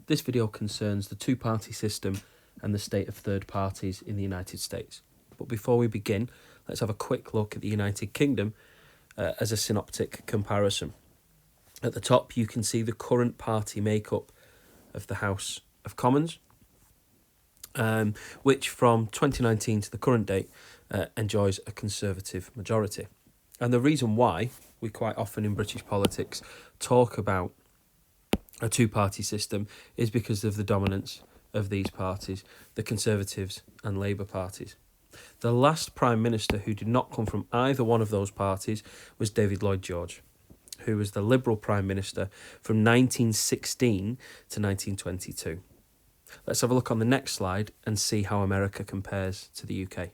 This video concerns the two-party system and the state of third parties in the United States. But before we begin, let's have a quick look at the United Kingdom as a synoptic comparison. At the top, you can see the current party makeup of the House of Commons, which from 2019 to the current date enjoys a Conservative majority. And the reason why we quite often in British politics talk about a two-party system is because of the dominance of these parties, the Conservatives and Labour parties. The last Prime Minister who did not come from either one of those parties was David Lloyd George, who was the Liberal Prime Minister from 1916 to 1922. Let's have a look on the next slide and see how America compares to the UK.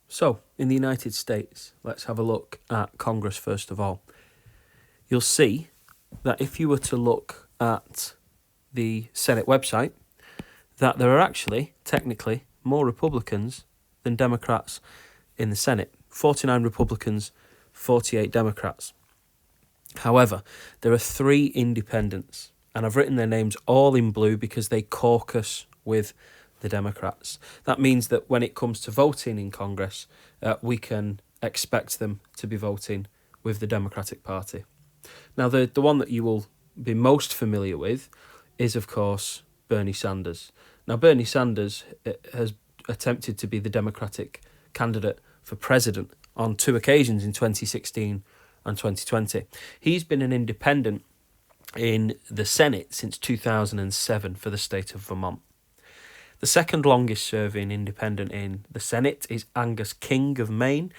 So, in the United States, let's have a look at Congress first of all. You'll see that if you were to look at the Senate website, that there are actually, technically, more Republicans than Democrats in the Senate. 49 Republicans, 48 Democrats. However, there are 3 independents, and I've written their names all in blue because they caucus with the Democrats. That means that when it comes to voting in Congress, we can expect them to be voting with the Democratic Party. Now, the one that you will be most familiar with is, of course, Bernie Sanders. Now, Bernie Sanders has attempted to be the Democratic candidate for president on 2 occasions in 2016 and 2020. He's been an independent in the Senate since 2007 for the state of Vermont. The second longest serving independent in the Senate is Angus King of Maine.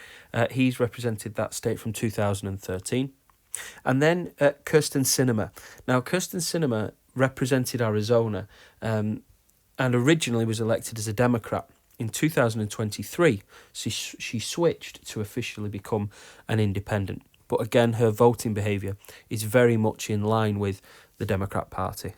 He's represented that state from 2013. And then Kyrsten Sinema. Now, Kyrsten Sinema represented Arizona and originally was elected as a Democrat. In 2023, she switched to officially become an independent. But again, her voting behaviour is very much in line with the Democrat Party.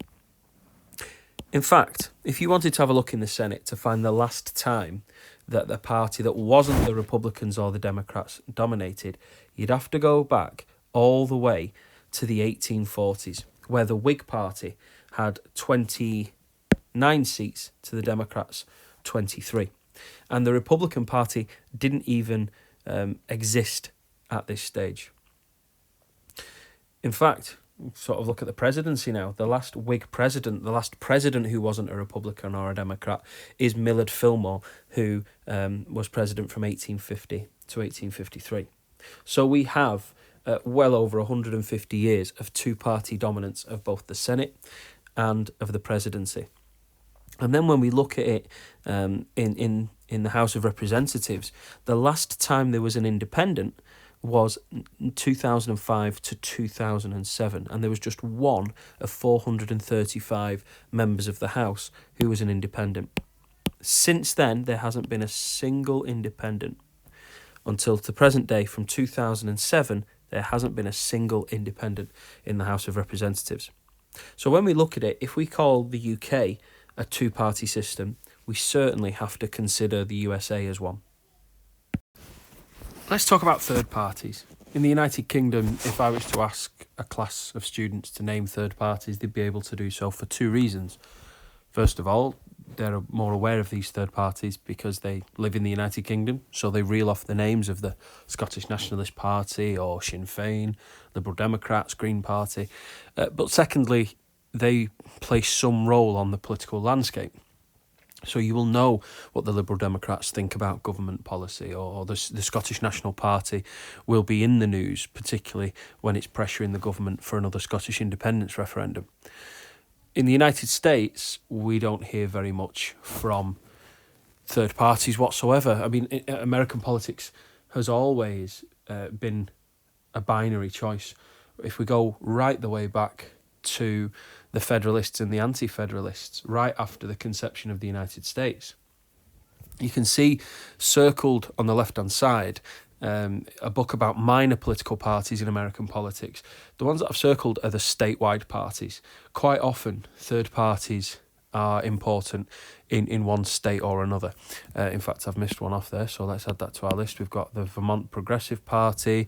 In fact, if you wanted to have a look in the Senate to find the last time that the party that wasn't the Republicans or the Democrats dominated, you'd have to go back all the way to the 1840s, where the Whig Party had 29 seats to the Democrats' 23. And the Republican Party didn't even exist at this stage. In fact, sort of look at the presidency now. The last Whig president, the last president who wasn't a Republican or a Democrat is Millard Fillmore, who was president from 1850 to 1853. So we have well over 150 years of two-party dominance of both the Senate and of the presidency. And then when we look at it in the House of Representatives, the last time there was an independent was 2005 to 2007, and there was just one of 435 members of the House who was an independent. Since then, there hasn't been a single independent. Until the present day, from 2007, there hasn't been a single independent in the House of Representatives. So when we look at it, if we call the UK a two-party system, we certainly have to consider the USA as one. Let's talk about third parties. In the United Kingdom, if I was to ask a class of students to name third parties, they'd be able to do so for 2 reasons. First of all, they're more aware of these third parties because they live in the United Kingdom, so they reel off the names of the Scottish Nationalist Party or Sinn Féin, Liberal Democrats, Green Party. But secondly, they play some role on the political landscape. So you will know what the Liberal Democrats think about government policy, or the Scottish National Party will be in the news, particularly when it's pressuring the government for another Scottish independence referendum. In the United States, we don't hear very much from third parties whatsoever. I mean, American politics has always been a binary choice. If we go right the way back to the Federalists and the Anti-Federalists, right after the conception of the United States, you can see circled on the left-hand side a book about minor political parties in American politics. The ones that I've circled are the statewide parties. Quite often, third parties are important in one state or another. In fact, I've missed one off there, so let's add that to our list. We've got the Vermont Progressive Party,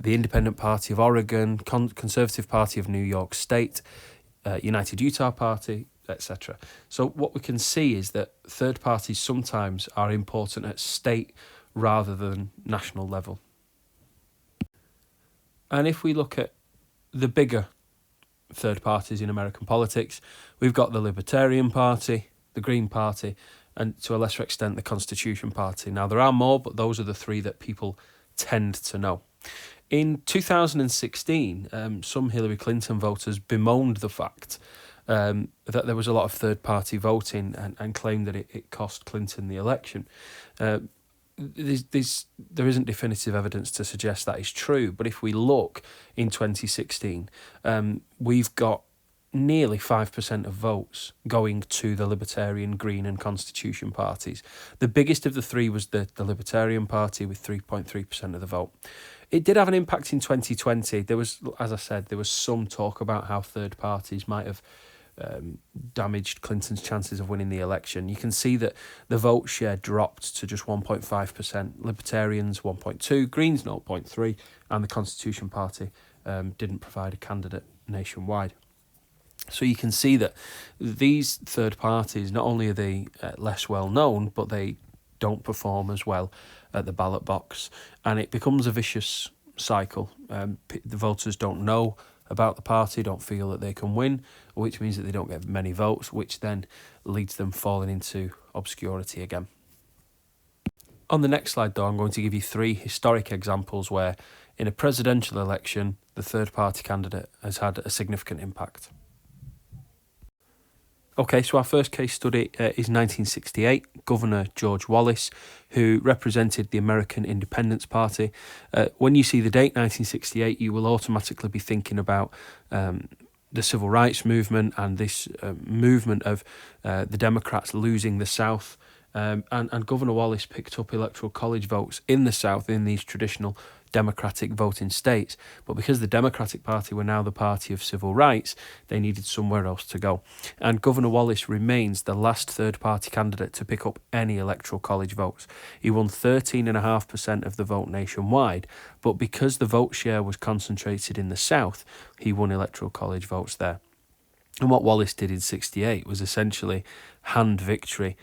the Independent Party of Oregon, Conservative Party of New York State, United Utah Party, etc. So what we can see is that third parties sometimes are important at state rather than national level. And if we look at the bigger third parties in American politics, we've got the Libertarian Party, the Green Party, and to a lesser extent the Constitution Party. Now there are more, but those are the three that people tend to know. In 2016, some Hillary Clinton voters bemoaned the fact that there was a lot of third-party voting and claimed that it cost Clinton the election. There isn't definitive evidence to suggest that is true, but if we look in 2016, we've got nearly 5% of votes going to the Libertarian, Green and Constitution parties. The biggest of the three was the Libertarian Party with 3.3% of the vote. It did have an impact in 2020. There was, as I said, there was some talk about how third parties might have damaged Clinton's chances of winning the election. You can see that the vote share dropped to just 1.5%. Libertarians 1.2%, Greens 0.3%, and the Constitution Party didn't provide a candidate nationwide. So you can see that these third parties, not only are they less well known, but they don't perform as well at the ballot box, and it becomes a vicious cycle. The voters don't know about the party, don't feel that they can win, which means that they don't get many votes, which then leads them falling into obscurity again. On the next slide, though, I'm going to give you three historic examples where, in a presidential election, the third party candidate has had a significant impact. Okay, so our first case study is 1968, Governor George Wallace, who represented the American Independence Party. When you see the date 1968, you will automatically be thinking about the civil rights movement and this movement of the Democrats losing the South. And Governor Wallace picked up electoral college votes in the South in these traditional democratic voting states. But because the Democratic Party were now the party of civil rights, they needed somewhere else to go. And Governor Wallace remains the last third-party candidate to pick up any electoral college votes. He won 13.5% of the vote nationwide, but because the vote share was concentrated in the South, he won electoral college votes there. And what Wallace did in 68 was essentially hand victory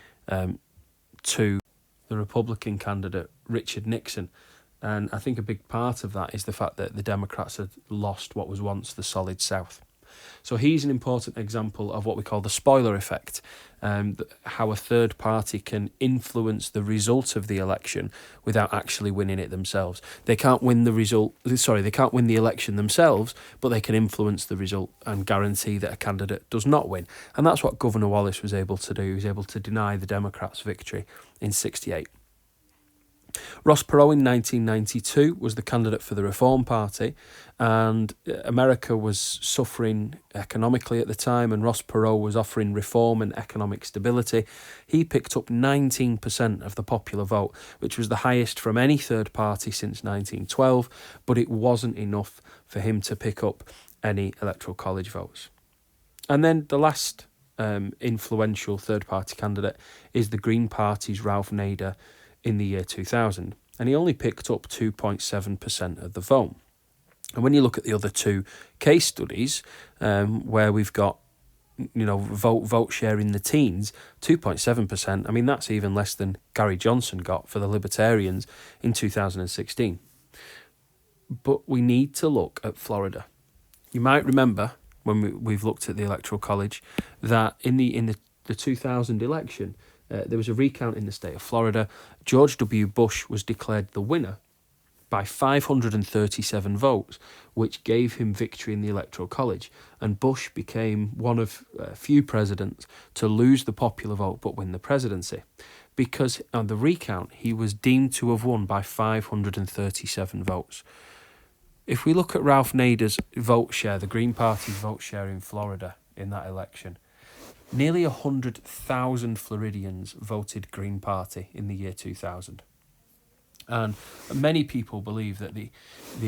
to the Republican candidate, Richard Nixon. And I think a big part of that is the fact that the Democrats had lost what was once the solid South. So he's an important example of what we call the spoiler effect, how a third party can influence the result of the election without actually winning it themselves. They can't win the election themselves, but they can influence the result and guarantee that a candidate does not win. And that's what Governor Wallace was able to do. He was able to deny the Democrats victory in 68. Ross Perot in 1992 was the candidate for the Reform Party, and America was suffering economically at the time, and Ross Perot was offering reform and economic stability. He picked up 19% of the popular vote, which was the highest from any third party since 1912, but it wasn't enough for him to pick up any electoral college votes. And then the last influential third party candidate is the Green Party's Ralph Nader in the year 2000, and he only picked up 2.7% of the vote. And when you look at the other two case studies, where we've got vote share in the teens, 2.7%, I mean that's even less than Gary Johnson got for the Libertarians in 2016. But we need to look at Florida. You might remember when we've looked at the Electoral College that in the 2000 election, there was a recount in the state of Florida. George W. Bush was declared the winner by 537 votes, which gave him victory in the Electoral College. And Bush became one of a few presidents to lose the popular vote but win the presidency. Because on the recount, he was deemed to have won by 537 votes. If we look at Ralph Nader's vote share, the Green Party's vote share in Florida in that election, nearly 100,000 Floridians voted Green Party in the year 2000. And many people believe that the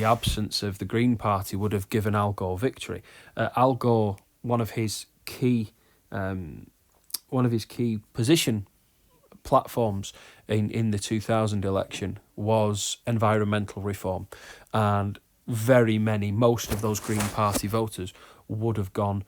absence of the Green Party would have given Al Gore victory. Al Gore, one of his key position platforms in the 2000 election was environmental reform, and most of those Green Party voters would have gone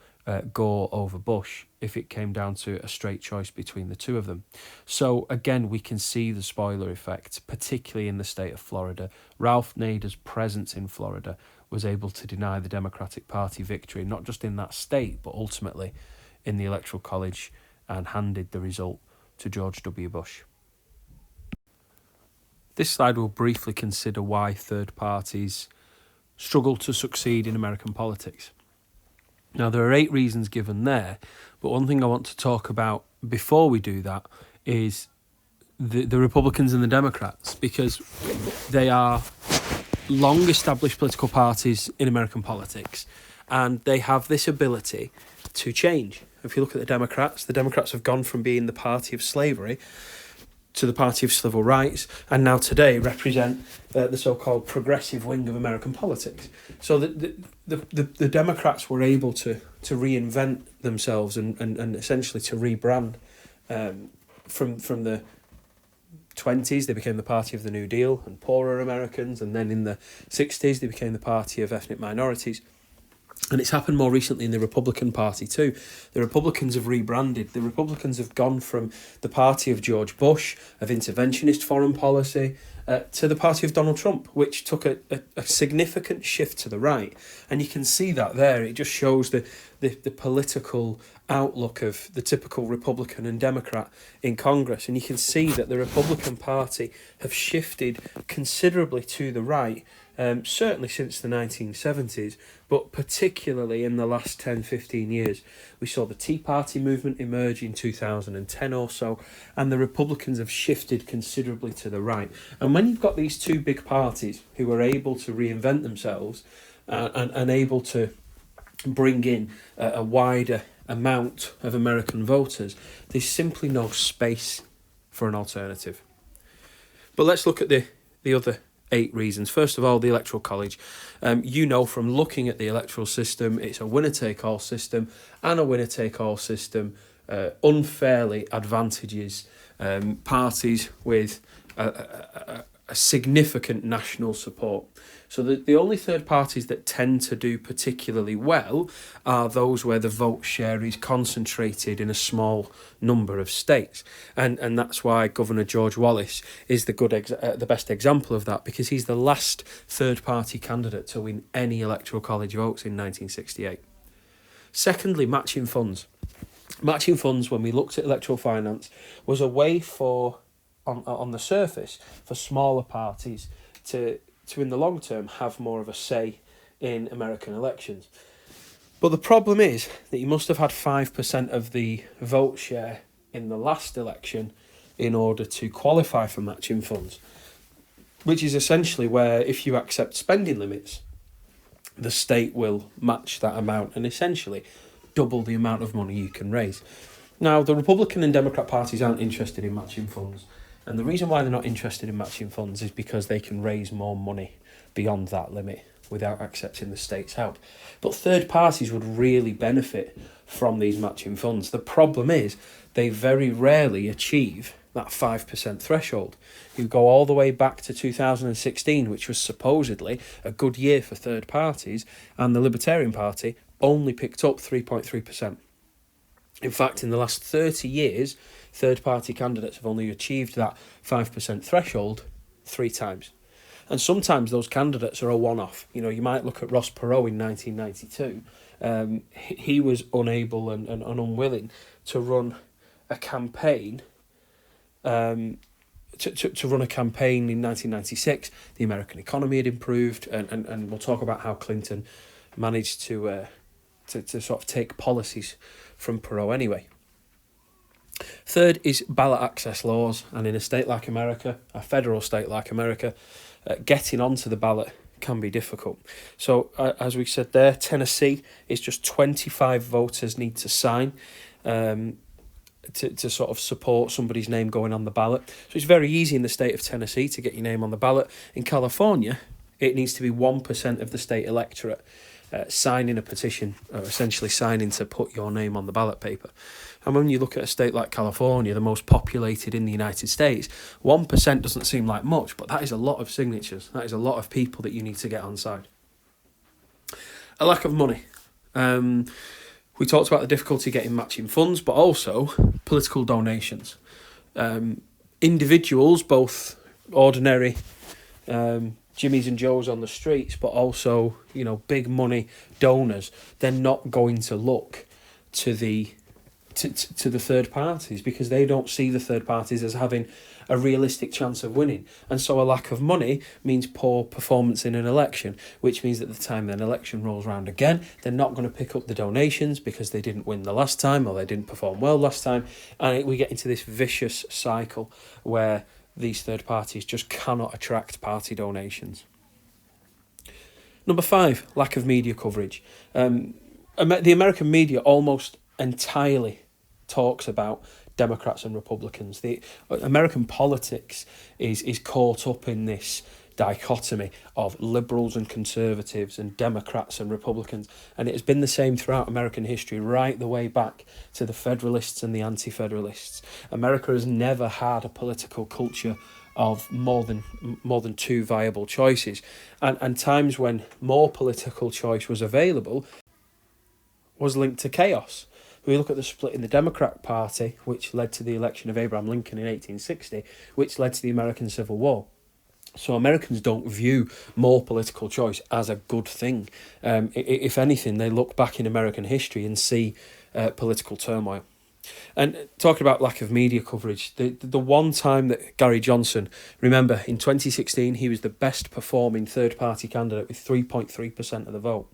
Gore over Bush if it came down to a straight choice between the two of them. So again, we can see the spoiler effect, particularly in the state of Florida. Ralph Nader's presence in Florida was able to deny the Democratic Party victory, not just in that state, but ultimately in the Electoral College, and handed the result to George W. Bush. This slide will briefly consider why third parties struggle to succeed in American politics. Now, there are 8 reasons given there, but one thing I want to talk about before we do that is the Republicans and the Democrats, because they are long-established political parties in American politics, and they have this ability to change. If you look at the Democrats have gone from being the party of slavery to the party of civil rights, and now today represent the so-called progressive wing of American politics. So the Democrats were able to reinvent themselves and essentially to rebrand. From the 1920s, they became the party of the New Deal and poorer Americans, and then in the 1960s, they became the party of ethnic minorities. And it's happened more recently in the Republican Party too. The Republicans have rebranded. The Republicans have gone from the party of George Bush, of interventionist foreign policy, to the party of Donald Trump, which took a significant shift to the right. And you can see that there. It just shows the political outlook of the typical Republican and Democrat in Congress. And you can see that the Republican Party have shifted considerably to the right, certainly since the 1970s, but particularly in the last 10-15 years. We saw the Tea Party movement emerge in 2010 or so, and the Republicans have shifted considerably to the right. And when you've got these two big parties who are able to reinvent themselves and able to bring in a wider amount of American voters, there's simply no space for an alternative. But let's look at the other 8 reasons. First of all, the Electoral College. From looking at the electoral system, it's a winner-take-all system, and a winner-take-all system unfairly advantages parties with a significant national support. So the only third parties that tend to do particularly well are those where the vote share is concentrated in a small number of states. And that's why Governor George Wallace is the best example of that, because he's the last third party candidate to win any Electoral College votes in 1968. Secondly, matching funds. Matching funds, when we looked at electoral finance, was a way for, on the surface, for smaller parties to in the long term have more of a say in American elections. But the problem is that you must have had 5% of the vote share in the last election in order to qualify for matching funds, which is essentially where, if you accept spending limits, the state will match that amount and essentially double the amount of money you can raise. Now, the Republican and Democrat parties aren't interested in matching funds. And the reason why they're not interested in matching funds is because they can raise more money beyond that limit without accepting the state's help. But third parties would really benefit from these matching funds. The problem is they very rarely achieve that 5% threshold. You go all the way back to 2016, which was supposedly a good year for third parties, and the Libertarian Party only picked up 3.3%. In fact, in the last 30 years, third-party candidates have only achieved that 5% threshold 3 times. And sometimes those candidates are a one-off. You might look at Ross Perot in 1992. He was unable and unwilling to run a campaign. To run a campaign in 1996. The American economy had improved, and we'll talk about how Clinton managed to sort of take policies from Perot anyway. Third is ballot access laws, and in a state like America, a federal state like America, getting onto the ballot can be difficult. So as we said there, Tennessee is just 25 voters need to sign to sort of support somebody's name going on the ballot. So it's very easy in the state of Tennessee to get your name on the ballot. In California, it needs to be 1% of the state electorate signing a petition, or essentially signing to put your name on the ballot paper. And when you look at a state like California, the most populated in the United States, 1% doesn't seem like much, but that is a lot of signatures. That is a lot of people that you need to get on side. A lack of money. We talked about the difficulty getting matching funds, but also political donations. Individuals, both ordinary Jimmies and Joes on the streets, but also, big money donors, they're not going to look to the third parties, because they don't see the third parties as having a realistic chance of winning. And so a lack of money means poor performance in an election, which means that the time an election rolls around again, they're not going to pick up the donations because they didn't win the last time, or they didn't perform well last time. And we get into this vicious cycle where these third parties just cannot attract party donations. Number 5, lack of media coverage. The American media almost entirely talks about Democrats and Republicans. The American politics is caught up in this dichotomy of liberals and conservatives and Democrats and Republicans, and it has been the same throughout American history, right the way back to the Federalists and the Anti-Federalists. America has never had a political culture of more than two viable choices, and times when more political choice was available was linked to chaos. We look at the split in the Democrat Party, which led to the election of Abraham Lincoln in 1860, which led to the American Civil War. So Americans don't view more political choice as a good thing. If anything, they look back in American history and see political turmoil. And talking about lack of media coverage, the one time that Gary Johnson, remember, in 2016, he was the best performing third-party candidate with 3.3% of the vote.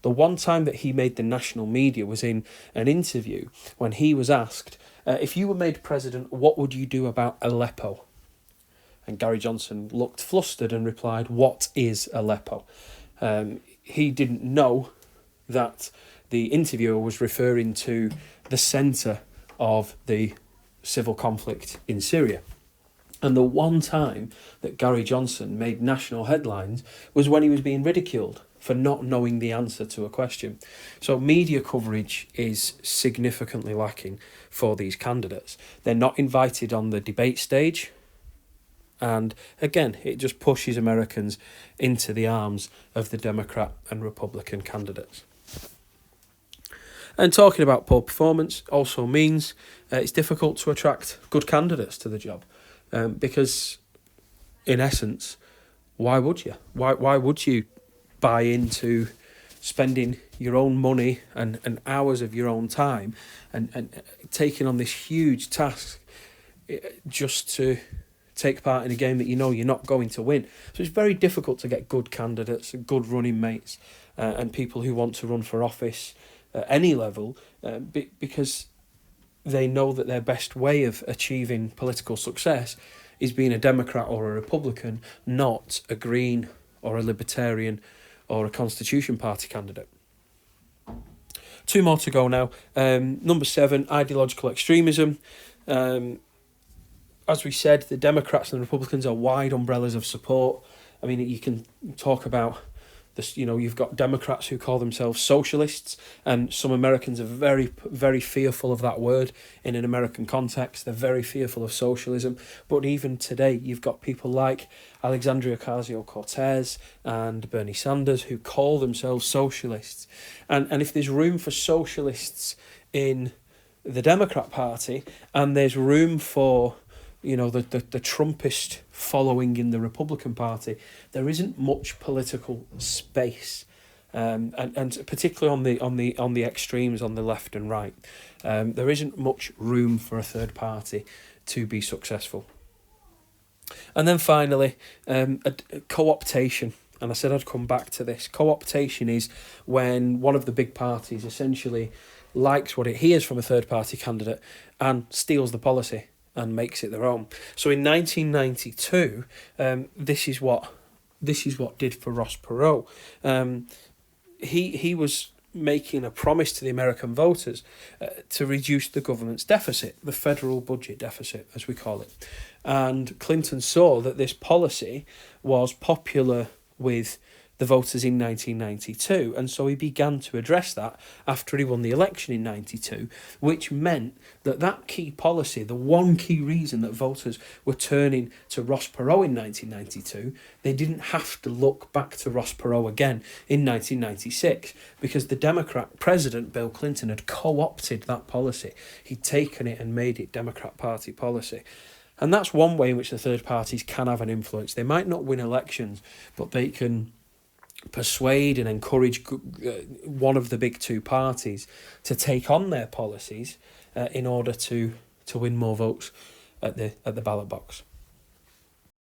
The one time that he made the national media was in an interview when he was asked, if you were made president, what would you do about Aleppo? And Gary Johnson looked flustered and replied, "What is Aleppo?" He didn't know that the interviewer was referring to the centre of the civil conflict in Syria. And the one time that Gary Johnson made national headlines was when he was being ridiculed for not knowing the answer to a question. So media coverage is significantly lacking for these candidates. They're not invited on the debate stage. And again, it just pushes Americans into the arms of the Democrat and Republican candidates. And talking about poor performance also means it's difficult to attract good candidates to the job. Because, in essence, why would you? Why would you buy into spending your own money and hours of your own time and taking on this huge task just to take part in a game that you know you're not going to win? So it's very difficult to get good candidates, good running mates, and people who want to run for office at any level, because they know that their best way of achieving political success is being a Democrat or a Republican, not a Green or a Libertarian or a Constitution Party candidate. 2 more to go now. Number 7, ideological extremism. As we said, the Democrats and the Republicans are wide umbrellas of support. I mean, you can talk about this, you've got Democrats who call themselves socialists, and some Americans are very, very fearful of that word in an American context. They're very fearful of socialism. But even today, you've got people like Alexandria Ocasio-Cortez and Bernie Sanders who call themselves socialists. And if there's room for socialists in the Democrat Party, and there's room for the Trumpist following in the Republican Party, there isn't much political space, and particularly on the extremes on the left and right, there isn't much room for a third party to be successful. And then finally, co-optation. And I said I'd come back to this. Co-optation is when one of the big parties essentially likes what it hears from a third party candidate and steals the policy and makes it their own. So in 1992, this is what did for Ross Perot. He was making a promise to the American voters to reduce the government's deficit, the federal budget deficit, as we call it. And Clinton saw that this policy was popular with the voters in 1992, and so he began to address that after he won the election in 92, which meant that key policy, the one key reason that voters were turning to Ross Perot in 1992, they didn't have to look back to Ross Perot again in 1996, because the Democrat president, Bill Clinton, had co-opted that policy. He'd taken it and made it Democrat Party policy. And that's one way in which the third parties can have an influence. They might not win elections, but they can persuade and encourage one of the big two parties to take on their policies in order to win more votes at the ballot box.